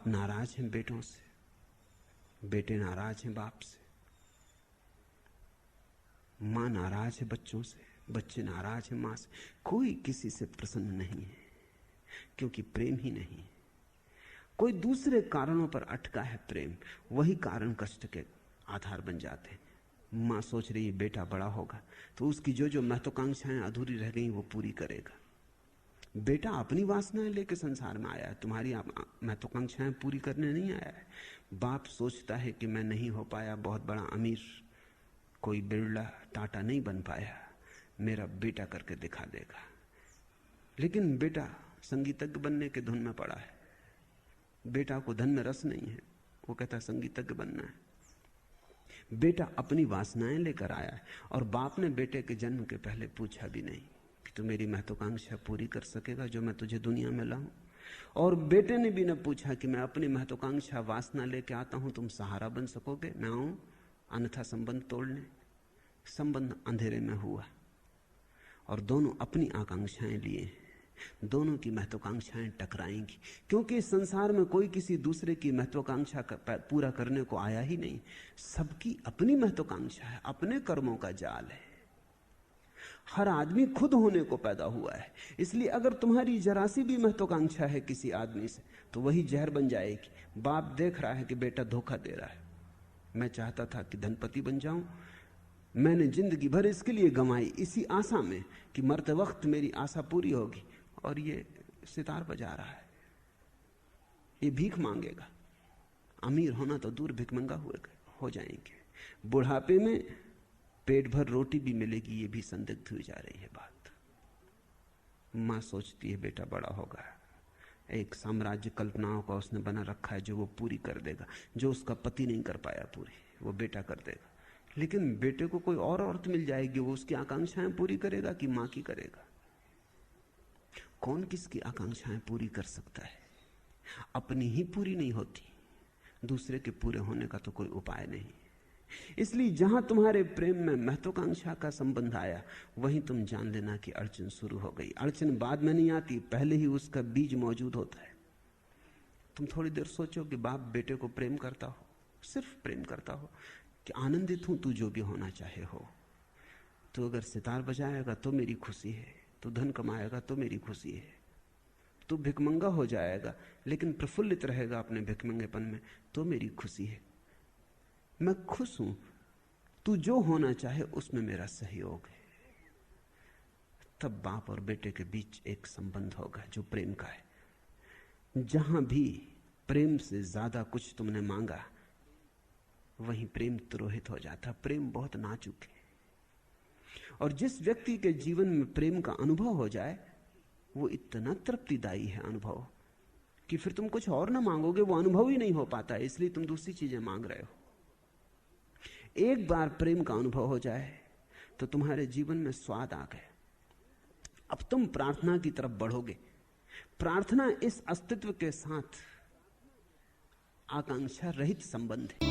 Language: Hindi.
बाप नाराज हैं बेटों से, बेटे नाराज हैं बाप से, मां नाराज है बच्चों से, बच्चे नाराज हैं मां से। कोई किसी से प्रसन्न नहीं है, क्योंकि प्रेम ही नहीं है। कोई दूसरे कारणों पर अटका है प्रेम, वही कारण कष्ट के आधार बन जाते हैं। मां सोच रही है बेटा बड़ा होगा तो उसकी जो जो महत्वाकांक्षाएं अधूरी रह गई वो पूरी करेगा। बेटा अपनी वासनाएं लेकर संसार में आया है, तुम्हारी महत्वाकांक्षाएं पूरी करने नहीं आया है। बाप सोचता है कि मैं नहीं हो पाया बहुत बड़ा अमीर, कोई बिरला टाटा नहीं बन पाया, मेरा बेटा करके दिखा देगा। लेकिन बेटा संगीतज्ञ बनने के धुन में पड़ा है, बेटा को धन में रस नहीं है, वो कहता संगीतज्ञ बनना है। बेटा अपनी वासनाएं लेकर आया है, और बाप ने बेटे के जन्म के पहले पूछा भी नहीं कि तू मेरी महत्वाकांक्षा पूरी कर सकेगा जो मैं तुझे दुनिया में लाऊं। और बेटे ने भी न पूछा कि मैं अपनी महत्वाकांक्षा वासना लेके आता हूं, तुम सहारा बन सकोगे? मैं आऊं अन्यथा संबंध तोड़ने। संबंध अंधेरे में हुआ और दोनों अपनी आकांक्षाएं लिए, दोनों की महत्वाकांक्षाएं टकराएंगी, क्योंकि इस संसार में कोई किसी दूसरे की महत्वाकांक्षा पूरा करने को आया ही नहीं। सबकी अपनी महत्वाकांक्षा है, अपने कर्मों का जाल है। हर आदमी खुद होने को पैदा हुआ है, इसलिए अगर तुम्हारी जरा सी भी महत्वाकांक्षा है किसी आदमी से तो वही जहर बन जाएगी। बाप देख रहा है कि बेटा धोखा दे रहा है। मैं चाहता था कि धनपति बन जाऊं, मैंने जिंदगी भर इसके लिए गंवाई, इसी आशा में कि मरते वक्त मेरी आशा पूरी होगी, और ये सितार बजा रहा है, ये भीख मांगेगा। अमीर होना तो दूर, भिखमंगा हो जाएंगे। बुढ़ापे में पेट भर रोटी भी मिलेगी, ये भी संदिग्ध हुई जा रही है बात। मां सोचती है बेटा बड़ा होगा, एक साम्राज्य कल्पनाओं का उसने बना रखा है जो वो पूरी कर देगा, जो उसका पति नहीं कर पाया पूरी, वो बेटा कर देगा। लेकिन बेटे को कोई और औरत मिल जाएगी, वो उसकी आकांक्षाएं पूरी करेगा कि मां की करेगा? कौन किसकी आकांक्षाएं पूरी कर सकता है? अपनी ही पूरी नहीं होती, दूसरे के पूरे होने का तो कोई उपाय नहीं। इसलिए जहां तुम्हारे प्रेम में महत्वाकांक्षा का संबंध आया, वहीं तुम जान लेना कि अड़चन शुरू हो गई। अड़चन बाद में नहीं आती, पहले ही उसका बीज मौजूद होता है। तुम थोड़ी देर सोचो कि बाप बेटे को प्रेम करता हो, सिर्फ प्रेम करता हो कि आनंदित हूं तू जो भी होना चाहे हो, तो अगर सितार बजाएगा तो मेरी खुशी है, तू धन कमाएगा तो मेरी खुशी है, तू भिखमंगा हो जाएगा लेकिन प्रफुल्लित रहेगा अपने भिखमंगेपन में तो मेरी खुशी है। मैं खुश हूं, तू जो होना चाहे उसमें मेरा सहयोग है। तब बाप और बेटे के बीच एक संबंध होगा जो प्रेम का है। जहां भी प्रेम से ज्यादा कुछ तुमने मांगा, वहीं प्रेम तिरोहित हो जाता। प्रेम बहुत नाजुक है, और जिस व्यक्ति के जीवन में प्रेम का अनुभव हो जाए, वो इतना तृप्तिदायी है अनुभव कि फिर तुम कुछ और ना मांगोगे, वो अनुभव ही नहीं हो पाता, इसलिए तुम दूसरी चीजें मांग रहे हो। एक बार प्रेम का अनुभव हो जाए तो तुम्हारे जीवन में स्वाद आ गए। अब तुम प्रार्थना की तरफ बढ़ोगे। प्रार्थना इस अस्तित्व के साथ आकांक्षा रहित संबंध है।